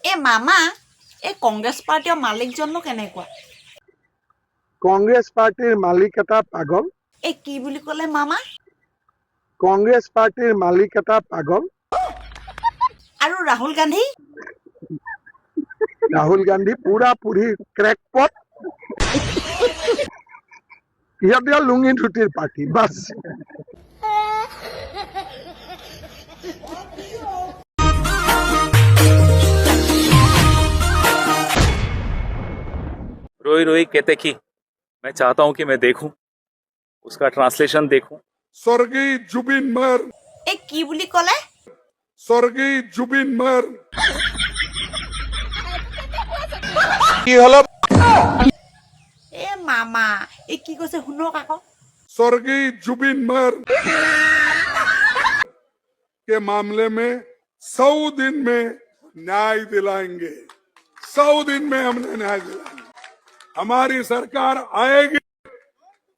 মামা এই কংগ্ৰেছ পাৰ্টিৰ মালিকজননো কেনেকুৱা? কংগ্ৰেছ পাৰ্টিৰ মালিক এটা পাগল। কি বুলি ক'লে মামা? কংগ্ৰেছ পাৰ্টিৰ মালিক এটা পাগল। আৰু ৰাহুল গান্ধী? ৰাহুল গান্ধী পুৰা পুৰি ক্ৰেকপট। সিহঁতে লুঙি ধুতিৰ পাৰ্টি বাছ। रोई रोई कहते की मैं चाहता हूं कि मैं देखूं, उसका ट्रांसलेशन देखूं। स्वर्गीय जुबिन मर, কি বুলি ক'লে? स्वर्गीय जुबिन मर। মামা কি কৈছে শুনক আকৌ। स्वर्गीय जुबिन मर के मामले में 100 दिन में न्याय दिलाएंगे। 100 दिन में हमने न्याय दिलाएंगे। हमारी सरकार आएगी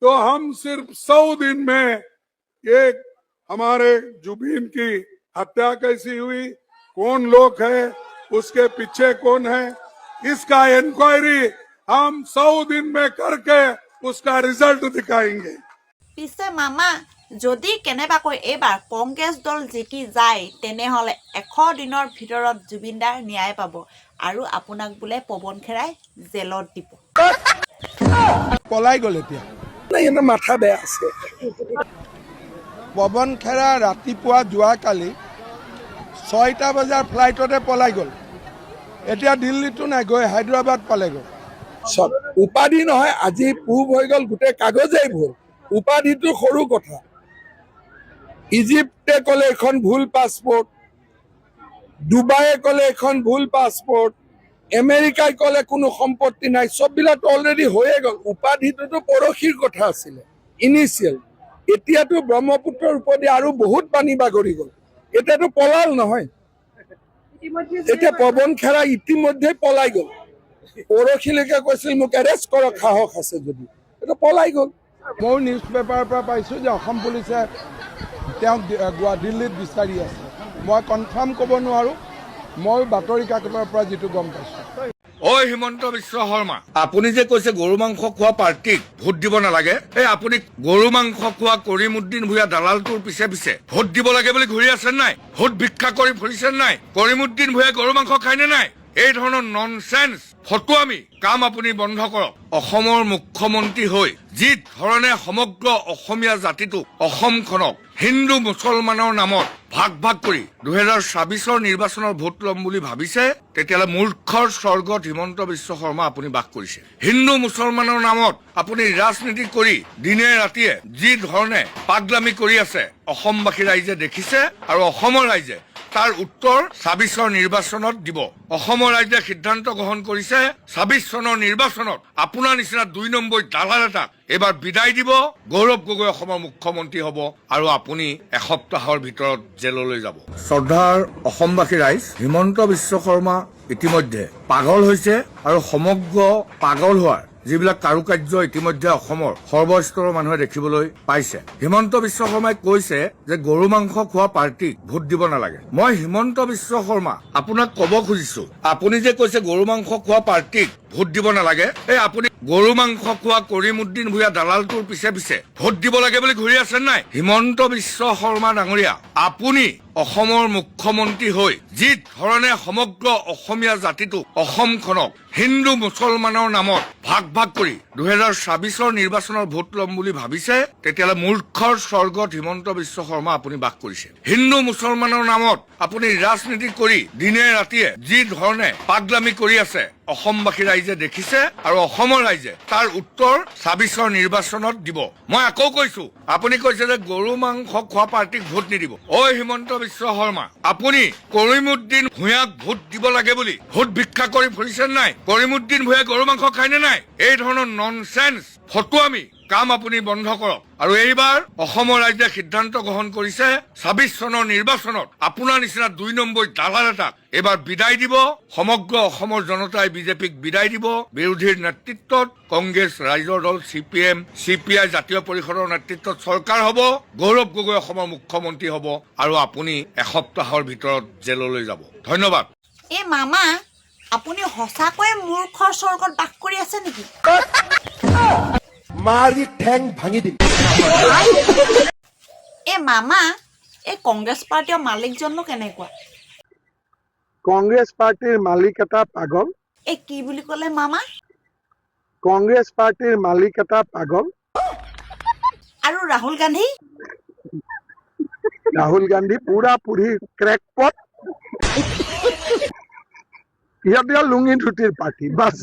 तो हम सिर्फ 100 दिन में ये हमारे जुबिन की हत्या कैसी हुई, कौन लोग है, उसके पीछे कौन है, इसका इंक्वायरी हम 100 दिन में करके उसका रिजल्ट दिखाएंगे। পিছে মামা যদি কেনেবাকৈ এইবাৰ কংগ্ৰেছ দল জিকি যায় তেনেহ'লে 100 দিনৰ ভিতৰত জুবিনদাৰ ন্যায় পাব আৰু আপোনাক বোলে পৱন খেৰাই জেলত দিব। পলাই গ'ল এতিয়া। এনে মাথা বেয়া আছে। পৱন খেৰা ৰাতিপুৱা যোৱাকালি 6টা বজাৰ ফ্লাইটতে পলাই গ'ল। এতিয়া দিল্লীতো নাই, গৈ হায়দৰাবাদ পালেগৈ। উপাধি নহয়, আজি পূব হৈ গ'ল, গোটেই কাগজেই ভুল। উপাধিটো সৰু কথা। ইজিপ্তে ক'লে এখন ভুল পাছপোৰ্ট, ডুবাইয়ে ক'লে এখন ভুল পাছপোৰ্ট, আমেৰিকাই ক'লে কোনো সম্পত্তি নাই, চববিলাক অলৰেডি হৈয়ে গ'ল। উপাধিটোতো পৰশীৰ কথা আছিলে, ইনিচিয়েল। এতিয়াতো ব্ৰহ্মপুত্ৰৰ ওপৰেদি আৰু বহুত পানী বাগৰি গ'ল। এতিয়াতো পলাল নহয়, এতিয়া পৱন খেৰা ইতিমধ্যে পলাই গ'ল। পৰশীলৈকে কৈছিল মোক এৰেষ্ট কৰক সাহস আছে যদি, এইটো পলাই গ'ল। ময়ো নিউজ পেপাৰৰ পৰা পাইছোঁ যে অসম পুলিচে তেওঁক দিল্লীত বিচাৰি আছে। মই কনফাৰ্ম ক'ব নোৱাৰোঁ, মই বাতৰি কাকতৰ পৰা যিটো গম পাইছোঁ। ঐ হিমন্ত বিশ্ব শৰ্মা, আপুনি যে কৈছে গৰু মাংস খোৱা পাৰ্টিক ভোট দিব নালাগে, এই আপুনি গৰু মাংস খোৱা কৰিমুদ্দিন ভূঞা দালালটোৰ পিছে পিছে ভোট দিব লাগে বুলি ঘূৰি আছে নাই? ভোট ভিক্ষা কৰি ফুৰিছে নাই? কৰিমুদ্দিন ভূঞাই গৰু মাংস খায়নে নাই? এই ধৰণৰ ননচেন্স ফটুৱামি কাম আপুনি বন্ধ কৰক। অসমৰ মুখ্যমন্ত্ৰী হৈ যি ধৰণে সমগ্ৰ অসমীয়া জাতিটোক, অসমখনক হিন্দু মুছলমানৰ নামত ভাগ ভাগ কৰি 2024 নিৰ্বাচনৰ ভোট ল'ম বুলি ভাবিছে, তেতিয়াহ'লে মূৰ্খৰ স্বৰ্গত হিমন্ত বিশ্ব শৰ্মা আপুনি বাস কৰিছে। হিন্দু মুছলমানৰ নামত আপুনি ৰাজনীতি কৰি দিনে ৰাতিয়ে যি ধৰণে পাগলামি কৰি আছে অসমবাসী ৰাইজে দেখিছে, আৰু অসমৰ ৰাইজে তাৰ উত্তৰ 26 নিৰ্বাচনত দিব। অসমৰ ৰাইজে সিদ্ধান্ত গ্ৰহণ কৰিছে 26 চনৰ নিৰ্বাচনত আপোনাৰ নিচিনা 2 নম্বৰ দালাল এটাক এইবাৰ বিদায় দিব। গৌৰৱ গগৈ অসমৰ মুখ্যমন্ত্ৰী হ'ব আৰু আপুনি এসপ্তাহৰ ভিতৰত জেললৈ যাব। শ্ৰদ্ধাৰ অসমবাসী ৰাইজ, হিমন্ত বিশ্ব শৰ্মা ইতিমধ্যে পাগল হৈছে আৰু সমগ্ৰ পাগল হোৱাৰ যিবিলাক কাৰুকাৰ্য ইতিমধ্যে অসমৰ সৰ্বস্তৰৰ মানুহে দেখিবলৈ পাইছে। হিমন্ত বিশ্ব শৰ্মাই কৈছে যে গৰু মাংস খোৱা পাৰ্টিক ভোট দিব নালাগে। মই হিমন্ত বিশ্ব শৰ্মা আপোনাক ক'ব খুজিছো, আপুনি যে কৈছে গৰু মাংস খোৱা পাৰ্টিক ভোট দিব নালাগে, এই আপুনি গৰু মাংস খোৱা কৰিমুদ্দিন ভূঞা দালালটোৰ পিছে পিছে ভোট দিব লাগে বুলি ঘূৰি আছে নাই? হিমন্ত বিশ্ব শৰ্মা ডাঙৰীয়া, আপুনি অসমৰ মুখ্যমন্ত্ৰী হৈ যি ধৰণে সমগ্ৰ অসমীয়া জাতিটোক, অসমখনক হিন্দু মুছলমানৰ নামত ভাগ ভাগ কৰি 2024 নিৰ্বাচনৰ ভোট ল'ম বুলি ভাবিছে, তেতিয়াহ'লে মূৰ্খৰ স্বৰ্গত হিমন্ত বিশ্ব শৰ্মা আপুনি বাস কৰিছে। হিন্দু মুছলমানৰ নামত আপুনি ৰাজনীতি কৰি দিনে ৰাতিয়ে যি ধৰণে পাগলামি কৰি আছে অসমবাসী ৰাইজে দেখিছে, আৰু অসমৰ ৰাইজে তাৰ উত্তৰ 26 নিৰ্বাচনত দিব। মই আকৌ কৈছো, আপুনি কৈছে যে গৰু মাংস খোৱা পাৰ্টিক ভোট নিদিব। ঐ হিমন্ত বিশ্ব শৰ্মা, আপুনি কৰিমুদ্দিন ভূঞাক ভোট দিব লাগে বুলি ভোট ভিক্ষা কৰি ফুৰিছে নাই? কৰিমুদ্দিন ভূঞাই গৰু মাংস খায়নে নাই? এই ধৰণৰ ননচেন্স ফটুৱামি কাম আপুনি বন্ধ কৰক। আৰু এইবাৰ অসমৰ ৰাইজে সিদ্ধান্ত গ্ৰহণ কৰিছে 26 চনৰ নিৰ্বাচনত আপোনাৰ নিচিনা 2 নম্বৰ দালাল এটাক এইবাৰ বিদায় দিব। সমগ্ৰ অসমৰ জনতাই বিজেপিক বিদায় দিব। বিৰোধীৰ নেতৃত্বত কংগ্ৰেছ ৰাইজৰ দল CPM, CPI জাতীয় পৰিষদৰ নেতৃত্বত চৰকাৰ হ'ব। গৌৰৱ গগৈ অসমৰ মুখ্যমন্ত্ৰী হ'ব আৰু আপুনি এসপ্তাহৰ ভিতৰত জেললৈ যাব। ধন্যবাদ। মামা আপুনি সঁচাকৈয়ে মূৰ্খৰ স্বৰ্গত বাস কৰি আছে নেকি? মাৰি ঠেং ভাঙি দিম। মামা এই কংগ্ৰেছ পাৰ্টীৰ মালিকজননো কেনেকুৱা? কংগ্ৰেছ পাৰ্টিৰ মালিক এটা পাগল। কি বুলি ক'লে মামা? কংগ্ৰেছ পাৰ্টিৰ মালিক এটা পাগল। আৰু ৰাহুল গান্ধী? राहुल गांधी पूरा पूरी क्रैकपॉट लुंगी धुतिर पार्टी बस।